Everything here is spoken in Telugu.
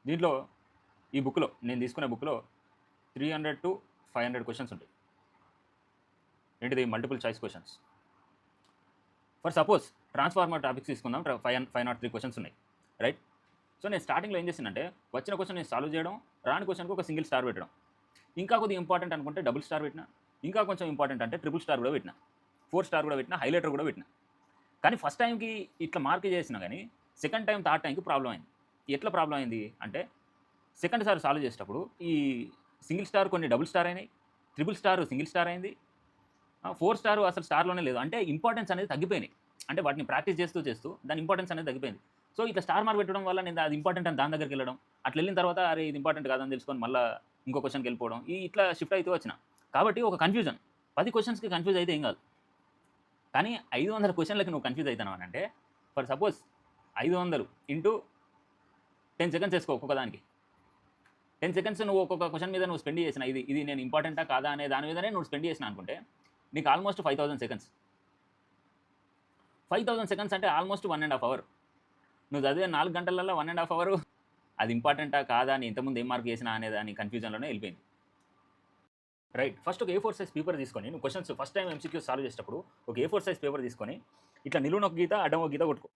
దీంట్లో ఈ బుక్‌లో నేను తీసుకునే బుక్‌లో 300-500 క్వెషన్స్ ఉంటాయి. ఏంటిది multiple choice questions. For suppose transformer topics తీసుకుందాం. 503 క్వెషన్స్ ఉన్నాయి. రైట్? సో, నేను స్టార్టింగ్‌లో ఏం చేశానంటే, వచ్చిన క్వెషన్ నేను సాల్వ్ చేయడం, రాని క్వెషన్‌కి ఒక సింగిల్ స్టార్ పెట్టడం. ఇంకా కొద్దిగా ఇంపార్టెంట్ అనుకుంటే డబుల్ స్టార్ పెట్టినా, ఇంకా కొంచెం ఇంపార్టెంట్ అంటే ట్రిపుల్ స్టార్ కూడా పెట్టినా, 4 స్టార్ కూడా పెట్టినా, హైలైటర్ కూడా పెట్టినా. కానీ ఫస్ట్ టైమ్‌కి ఇట్లా మార్క్ చేసినా గానీ, సెకండ్ టైమ్, థర్డ్ టైమ్‌కి ప్రాబ్లమ్ అయింది. ఎట్లా ప్రాబ్లమ్ అయింది అంటే, సెకండ్ సారి సాల్వ్ చేసేటప్పుడు ఈ సింగిల్ స్టార్ కొన్ని డబుల్ స్టార్ అయినాయి. ట్రిపుల్ స్టార్ సింగిల్ స్టార్ అయింది. 4 స్టార్ అసలు స్టార్‌లోనే లేదు. అంటే ఇంపార్టెన్స్ అనేది తగ్గిపోయినాయి. అంటే వాటిని ప్రాక్టీస్ చేస్తూ దాని ఇంపార్టెన్స్ అనేది తగ్గిపోయింది. సో, ఇట్లా స్టార్ మార్క్ పెట్టడం వల్ల నేను అది ఇంపార్టెంట్ అని దాని దగ్గరికెళ్ళడం. అట్లా ఎళ్ళిన తర్వాత అరే! ఇది ఇంపార్టెంట్ కాదని తెలుసుకొని మళ్ళా ఇంకో క్వెషన్‌కెళ్ళిపోవడం. ఇట్లా షిఫ్ట్ అయితూ వచ్చిన. కాబట్టి ఒక కన్‌ఫ్యూజన్. 10 క్వెషన్స్‌కి కన్‌ఫ్యూజ్ అయితే ఏం కాదు. కానీ 500 క్వెషన్‌లకి నువ్వు కన్‌ఫ్యూజ్ అయితున్నావు అనంటే ఫర్ సపోజ్ 500 ఇంటూ 10 సెకండ్స్ ఏసుకో ఒక్కొక్క దానికి. 10 సెకండ్స్ నువ్వు ఒక్కొక్క క్వెషన్ మీద నువ్వు స్పెండ్ చేసిన ఇది నేను ఇంపార్టెంటా కాదా అనే దాని మీదనే నువ్వు స్పెండ్ చేసినా అనుకుంటే నీకు ఆల్‌మోస్ట్ 5000 సెకండ్స్. 5000 సెకండ్స్ అంటే ఆల్‌మోస్ట్ 1 ½ అవర్. నువ్వు చదివే 4 గంటలలో 1 ½ అవరు అది ఇంపార్టెంటా కాదా అని ఇంతకుముందు ఏం మార్క్ చేసినా అనే దాని కన్‌ఫ్యూజన్‌లోనే ఎళ్ళిపోయింది. రైట్. ఫస్ట్ ఒక ఏ4 సైజ్ పేపర్ తీసుకొని నువ్వు questions first time MCQs solve చేసేటప్పుడు ఒక ఏ4 సైజ్ పేపర్ తీసుకొని ఇట్లా నిలువున ఒక గీత, అడ్డం ఒక గీత కొట్టుకో.